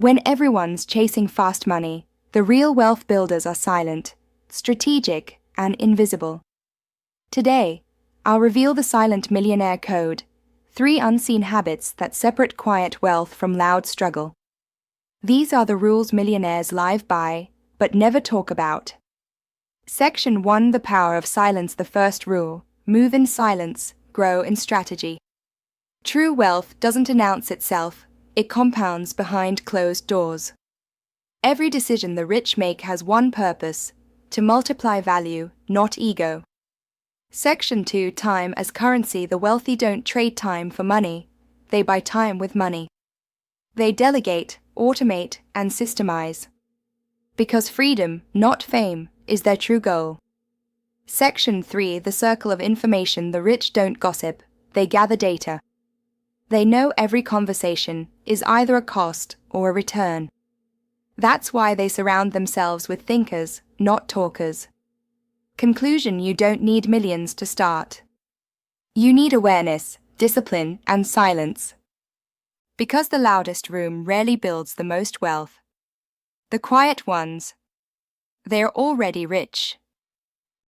When everyone's chasing fast money, the real wealth builders are silent, strategic, and invisible. Today, I'll reveal the silent millionaire code, 3 unseen habits that separate quiet wealth from loud struggle. These are the rules millionaires live by, but never talk about. Section 1: The power of silence. The first rule: move in silence, grow in strategy. True wealth doesn't announce itself, it compounds behind closed doors. Every decision the rich make has one purpose: to multiply value, not ego. Section 2: Time as currency. The wealthy don't trade time for money, they buy time with money. They delegate, automate, and systemize. Because freedom, not fame, is their true goal. Section 3: The circle of information. The rich don't gossip, they gather data. They know every conversation is either a cost or a return. That's why they surround themselves with thinkers, not talkers. Conclusion: you don't need millions to start. You need awareness, discipline, and silence. Because the loudest room rarely builds the most wealth. The quiet ones, they are already rich.